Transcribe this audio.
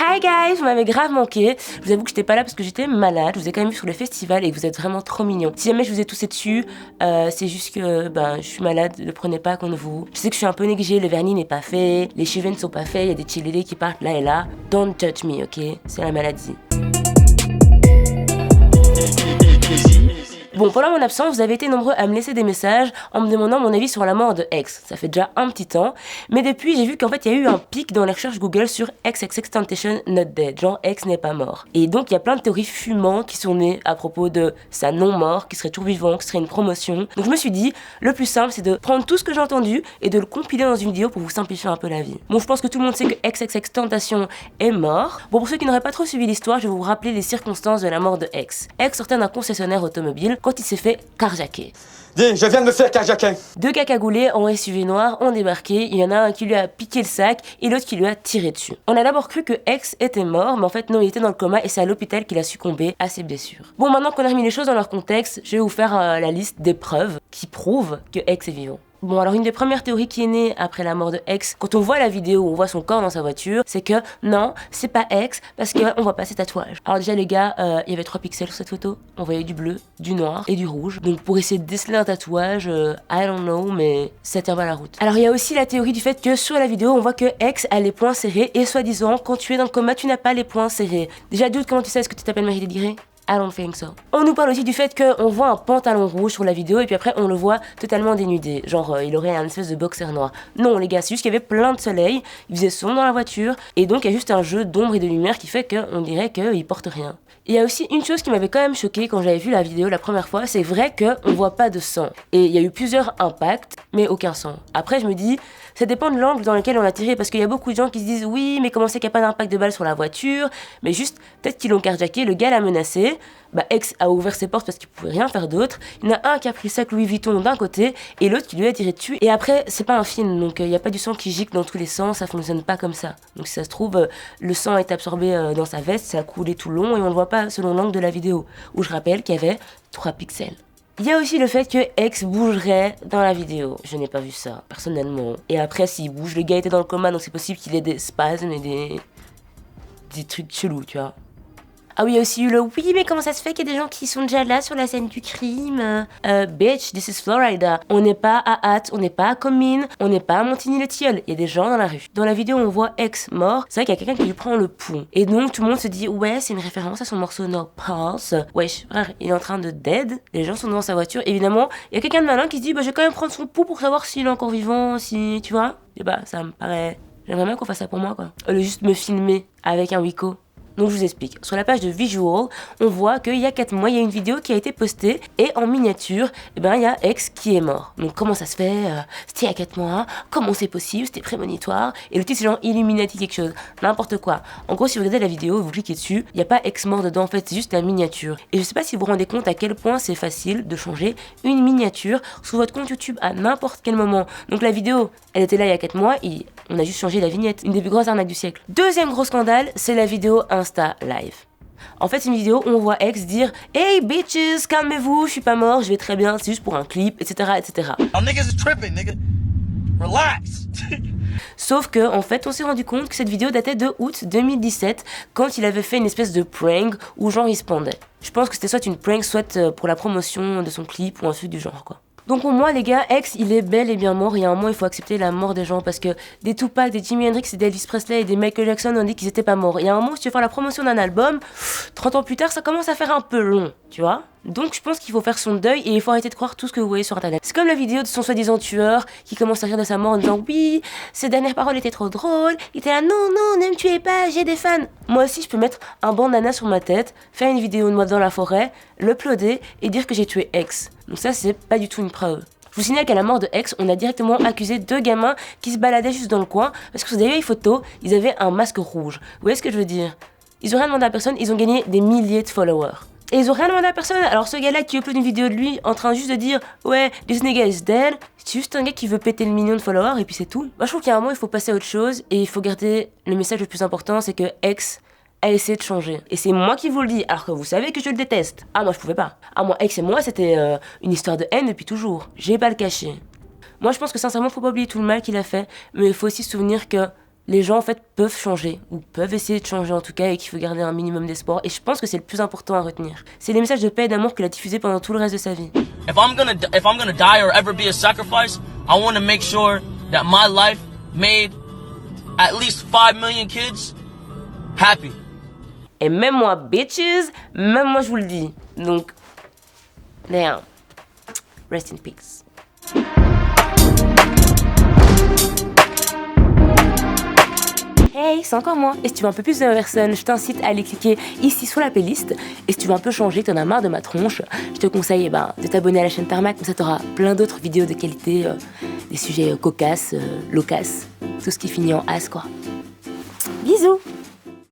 Hi guys, vous m'avez grave manqué. Je vous avoue que j'étais pas là parce que j'étais malade. Je vous ai quand même vu sur le festival et que vous êtes vraiment trop mignons. Si jamais je vous ai toussé dessus, c'est juste que je suis malade. Ne le prenez pas contre vous. Je sais que je suis un peu négligée. Le vernis n'est pas fait, les cheveux ne sont pas faits. Il y a des chillés qui partent là et là. Don't judge me, ok? C'est la maladie. Bon, pendant mon absence, vous avez été nombreux à me laisser des messages en me demandant mon avis sur la mort de X. Ça fait déjà un petit temps, mais depuis, j'ai vu qu'en fait, il y a eu un pic dans les recherches Google sur XXXTentacion not dead, genre X n'est pas mort. Et donc, il y a plein de théories fumantes qui sont nées à propos de sa non-mort, qui serait toujours vivant, qui serait une promotion. Donc, je me suis dit, le plus simple, c'est de prendre tout ce que j'ai entendu et de le compiler dans une vidéo pour vous simplifier un peu la vie. Bon, je pense que tout le monde sait que XXXTentacion est mort. Bon, pour ceux qui n'auraient pas trop suivi l'histoire, je vais vous rappeler les circonstances de la mort de X. X sortait d'un concessionnaire automobile quand il s'est fait carjacker. Dis, je viens de me faire carjacker. Deux gars cagoulés en SUV noir ont débarqué, il y en a un qui lui a piqué le sac et l'autre qui lui a tiré dessus. On a d'abord cru que X était mort, mais en fait non, il était dans le coma et c'est à l'hôpital qu'il a succombé à ses blessures. Bon, maintenant qu'on a remis les choses dans leur contexte, je vais vous faire la liste des preuves qui prouvent que X est vivant. Bon, alors une des premières théories qui est née après la mort de X, quand on voit la vidéo où on voit son corps dans sa voiture, c'est que non, c'est pas X parce qu'on voit pas ses tatouages. Alors déjà les gars, il y avait 3 pixels sur cette photo, on voyait du bleu, du noir et du rouge. Donc pour essayer de déceler un tatouage, I don't know, mais ça tient pas la route. Alors il y a aussi la théorie du fait que sur la vidéo, on voit que X a les poings serrés et soi-disant, quand tu es dans le coma, tu n'as pas les poings serrés. Déjà doute, comment tu sais, est-ce que tu t'appelles Marie Dédigueré? I don't think so. On nous parle aussi du fait qu'on voit un pantalon rouge sur la vidéo et puis après on le voit totalement dénudé. Genre il aurait un espèce de boxer noir. Non les gars, c'est juste qu'il y avait plein de soleil, il faisait sombre dans la voiture et donc il y a juste un jeu d'ombre et de lumière qui fait qu'on dirait qu'il porte rien. Il y a aussi une chose qui m'avait quand même choquée quand j'avais vu la vidéo la première fois, c'est vrai qu'on voit pas de sang. Et il y a eu plusieurs impacts, mais aucun sang. Après je me dis, ça dépend de l'angle dans lequel on l'a tiré, parce qu'il y a beaucoup de gens qui se disent oui, mais comment c'est qu'il n'y a pas d'impact de balle sur la voiture? Mais juste, peut-être qu'ils l'ont carjacké, le gars l'a menacé, X a ouvert ses portes parce qu'il pouvait rien faire d'autre. Il y en a un qui a pris le sac Louis Vuitton d'un côté et l'autre qui lui a tiré dessus. Et après, c'est pas un film, donc il n'y a pas du sang qui gicle dans tous les sens, ça fonctionne pas comme ça. Donc si ça se trouve, le sang est absorbé dans sa veste, ça a coulé tout le long et on ne le voit pas selon l'angle de la vidéo, où je rappelle qu'il y avait 3 pixels. Il y a aussi le fait que X bougerait dans la vidéo. Je n'ai pas vu ça, personnellement. Et après, s'il bouge, le gars était dans le coma, donc c'est possible qu'il ait des spasmes et des trucs chelous, tu vois. Ah oui, il y a aussi eu le oui, mais comment ça se fait qu'il y a des gens qui sont déjà là sur la scène du crime? Bitch, this is Florida. On n'est pas à Hatt, on n'est pas à Comines, on n'est pas à Montigny-le-Tilleul. Il y a des gens dans la rue. Dans la vidéo, on voit X mort. C'est vrai qu'il y a quelqu'un qui lui prend le pouls. Et donc, tout le monde se dit, ouais, c'est une référence à son morceau No Pulse. Wesh, frère, il est en train de dead. Les gens sont devant sa voiture. Évidemment, il y a quelqu'un de malin qui se dit, je vais quand même prendre son pouls pour savoir s'il est encore vivant, si, tu vois. Et ça me paraît. J'aimerais bien qu'on fasse ça pour moi, quoi. Au lieu de juste me filmer avec un Wiko. Donc je vous explique. Sur la page de Visual, on voit qu'il y a 4 mois, il y a une vidéo qui a été postée et en miniature, il y a X qui est mort. Donc comment ça se fait? C'était il y a 4 mois, comment c'est possible? C'était prémonitoire. Et le titre c'est genre Illuminati quelque chose, n'importe quoi. En gros, si vous regardez la vidéo, vous cliquez dessus, il n'y a pas X mort dedans, en fait c'est juste la miniature. Et je sais pas si vous vous rendez compte à quel point c'est facile de changer une miniature sur votre compte YouTube à n'importe quel moment. Donc la vidéo, elle était là il y a 4 mois et on a juste changé la vignette. Une des plus grosses arnaques du siècle. Deuxième gros scandale, c'est la vidéo Insta Live. En fait, c'est une vidéo où on voit X dire Hey bitches, calmez-vous, je suis pas mort, je vais très bien, c'est juste pour un clip, etc. etc. Oh, niggas is tripping, nigga. Relax. Sauf que, en fait, on s'est rendu compte que cette vidéo datait de août 2017, quand il avait fait une espèce de prank où genre il se pendait. Je pense que c'était soit une prank, soit pour la promotion de son clip ou un truc du genre, quoi. Donc pour moi les gars, X il est bel et bien mort et à un moment il faut accepter la mort des gens parce que des Tupac, des Jimi Hendrix et des Elvis Presley et des Michael Jackson ont dit qu'ils étaient pas morts. Et à un moment si tu veux faire la promotion d'un album, 30 ans plus tard ça commence à faire un peu long, tu vois. Donc je pense qu'il faut faire son deuil et il faut arrêter de croire tout ce que vous voyez sur internet. C'est comme la vidéo de son soi-disant tueur qui commence à rire de sa mort en disant oui, ses dernières paroles étaient trop drôles, il était là non, ne me tuez pas, j'ai des fans. Moi aussi je peux mettre un bandana sur ma tête, faire une vidéo de moi dans la forêt, l'uploader et dire que j'ai tué X. Donc ça c'est pas du tout une preuve. Je vous signale qu'à la mort de X, on a directement accusé 2 gamins qui se baladaient juste dans le coin parce que sur des vieilles photos, ils avaient un masque rouge. Vous voyez ce que je veux dire? Ils ont rien demandé à personne, ils ont gagné des milliers de followers. Et ils ont rien demandé à personne. Alors ce gars-là qui upload une vidéo de lui en train juste de dire ouais, this nigga is dead, c'est juste un gars qui veut péter le million de followers et puis c'est tout. Moi je trouve qu'à un moment il faut passer à autre chose et il faut garder le message le plus important, c'est que X a essayé de changer. Et c'est moi qui vous le dis, alors que vous savez que je le déteste. Ah moi je pouvais pas. Ah moi X et moi c'était une histoire de haine depuis toujours. J'ai pas le cacher. Moi je pense que sincèrement faut pas oublier tout le mal qu'il a fait, mais il faut aussi se souvenir que les gens en fait peuvent changer, ou peuvent essayer de changer en tout cas, et qu'il faut garder un minimum d'espoir. Et je pense que c'est le plus important à retenir. C'est les messages de paix et d'amour qu'il a diffusés pendant tout le reste de sa vie. If I'm gonna die or ever be a sacrifice, I want to make sure that my life made at least 5 million kids happy. Et même moi, bitches, même moi je vous le dis. Donc, damn, rest in peace. Hey, c'est encore moi. Et si tu veux un peu plus de ma personne, je t'incite à aller cliquer ici sur la playlist. Et si tu veux un peu changer, que t'en as marre de ma tronche, je te conseille de t'abonner à la chaîne Tarmac, comme ça t'auras plein d'autres vidéos de qualité, des sujets cocasses, loquaces, tout ce qui finit en as quoi.